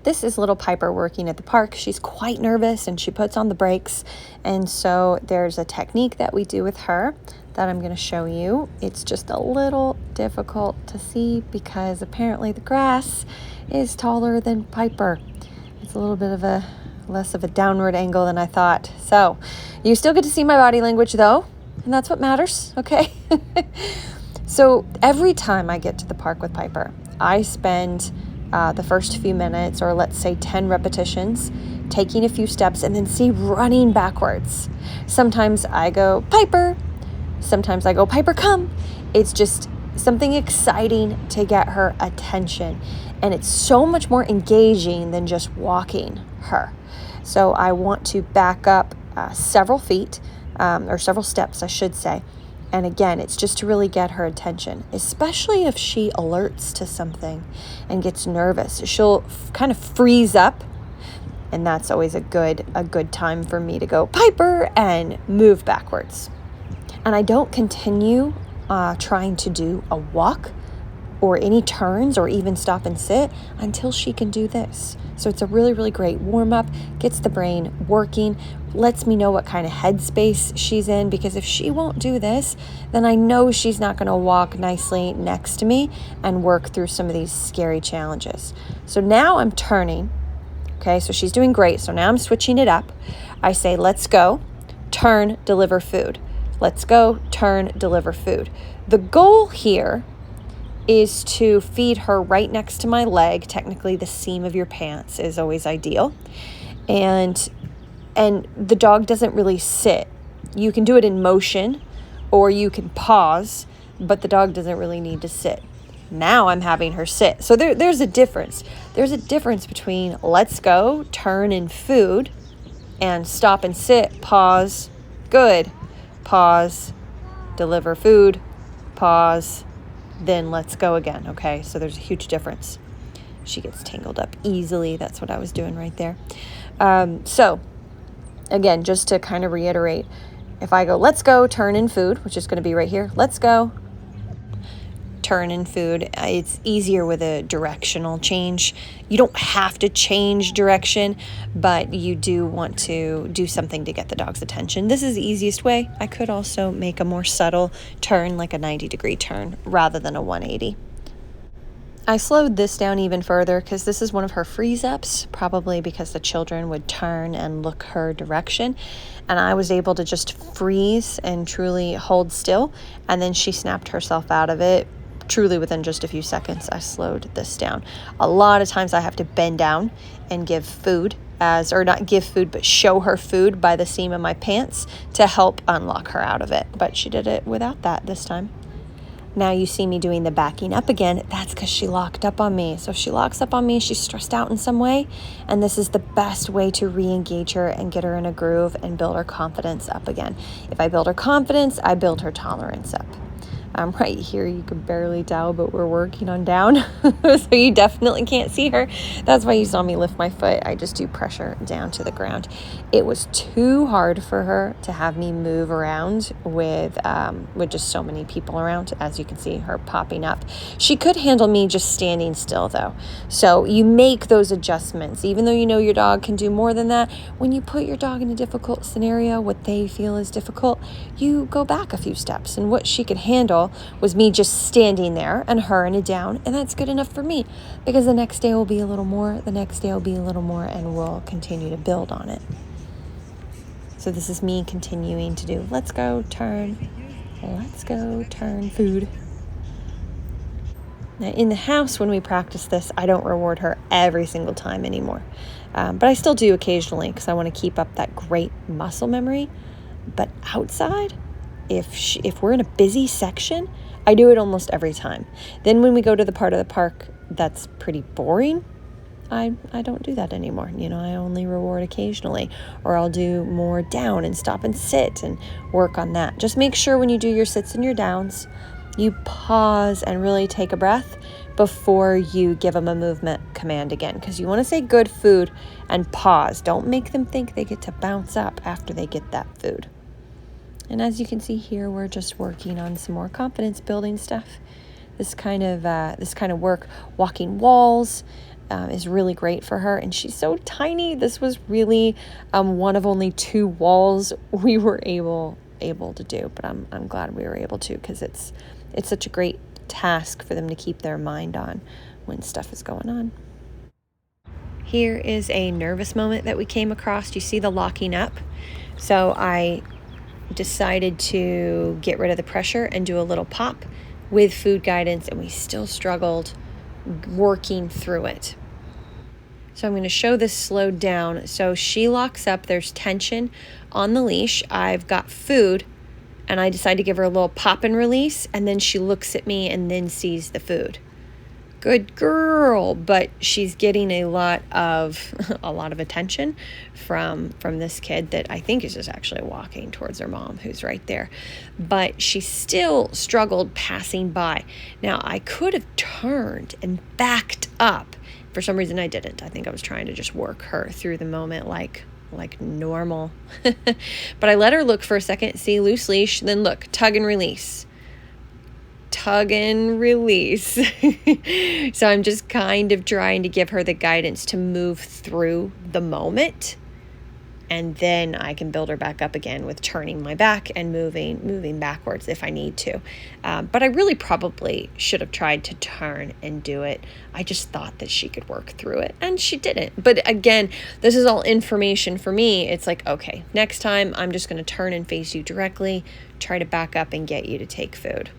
this is little Piper working at the park. She's quite nervous and she puts on the brakes. And so there's a technique that we do with her that I'm going to show you. It's just a little difficult to see because apparently the grass is taller than Piper. It's a little bit of a less of a downward angle than I thought. So you still get to see my body language though, and that's what matters, okay? So every time I get to the park with Piper, I spend the first few minutes, or let's say 10 repetitions, taking a few steps and then running backwards. Sometimes I go, Piper. Sometimes I go, Piper, come. It's just something exciting to get her attention. And it's so much more engaging than just walking her. So I want to back up several feet, or several steps, I should say. And again, it's just to really get her attention, especially if she alerts to something and gets nervous. She'll kind of freeze up, and that's always a good time for me to go, Piper, and move backwards. And I don't continue trying to do a walk or any turns or even stop and sit until she can do this. So it's a really, really great warm-up, gets the brain working, lets me know what kind of headspace she's in, because if she won't do this, then I know she's not going to walk nicely next to me and work through some of these scary challenges. So now I'm turning. Okay, so she's doing great. So now I'm switching it up. I say, let's go, turn, deliver food. Let's go, turn, deliver food. The goal here is to feed her right next to my leg. Technically, the seam of your pants is always ideal. And the dog doesn't really sit. You can do it in motion or you can pause, but the dog doesn't really need to sit. Now I'm having her sit. So there's a difference. There's a difference between let's go, turn, and food, and stop and sit, pause, good, pause, deliver food, pause, then let's go again. Okay, so there's a huge difference. She gets tangled up easily. That's what I was doing right there. So again, just to kind of reiterate, if I go, let's go, turn in food, which is going to be right here. Let's go, turn in food. It's easier with a directional change. You don't have to change direction, but you do want to do something to get the dog's attention. This is the easiest way. I could also make a more subtle turn, like a 90-degree turn, rather than a 180. I slowed this down even further because this is one of her freeze-ups, probably because the children would turn and look her direction. And I was able to just freeze and truly hold still. And then she snapped herself out of it. Truly within just a few seconds, I slowed this down. A lot of times I have to bend down and give food or not give food, but show her food by the seam of my pants to help unlock her out of it. But she did it without that this time. Now you see me doing the backing up again. That's because she locked up on me. So if she locks up on me, she's stressed out in some way. And this is the best way to re-engage her and get her in a groove and build her confidence up again. If I build her confidence, I build her tolerance up. Right here, you can barely tell, but we're working on down. So you definitely can't see her. That's why you saw me lift my foot. I just do pressure down to the ground. It was too hard for her to have me move around with just so many people around. As you can see, her popping up. She could handle me just standing still, though. So you make those adjustments. Even though you know your dog can do more than that, when you put your dog in a difficult scenario, what they feel is difficult, you go back a few steps. And what she could handle was me just standing there and her in a down, and that's good enough for me, because the next day will be a little more, the next day will be a little more, and we'll continue to build on it. So this is me continuing to do let's go, turn food. Now in the house, when we practice this, I don't reward her every single time anymore, but I still do occasionally because I want to keep up that great muscle memory. But outside, if we're in a busy section, I do it almost every time. Then when we go to the part of the park that's pretty boring, I don't do that anymore. I only reward occasionally, or I'll do more down and stop and sit and work on that. Just make sure when you do your sits and your downs, you pause and really take a breath before you give them a movement command again, because you want to say good food and pause. Don't make them think they get to bounce up after they get that food. And as you can see here, we're just working on some more confidence building stuff. This kind of work, walking walls, is really great for her. And she's so tiny. This was really one of only 2 walls we were able to do, but I'm glad we were able to, because it's such a great task for them to keep their mind on when stuff is going on. Here is a nervous moment that we came across. You see the locking up? So I decided to get rid of the pressure and do a little pop with food guidance, and we still struggled working through it. So I'm going to show this slowed down. So she locks up, there's tension on the leash. I've got food, and I decide to give her a little pop and release, and then she looks at me and then sees the food. Good girl, but she's getting a lot of attention from this kid that I think is just actually walking towards her mom, who's right there. But she still struggled passing by. Now, I could have turned and backed up. For some reason, I didn't. I think I was trying to just work her through the moment like normal. But I let her look for a second, see loose leash, then look, tug and release. Tug and release. So I'm just kind of trying to give her the guidance to move through the moment, and then I can build her back up again with turning my back and moving backwards if I need to. But I really probably should have tried to turn and do it. I just thought that she could work through it, and she didn't. But again, this is all information for me. It's like, okay, next time I'm just going to turn and face you directly, try to back up and get you to take food.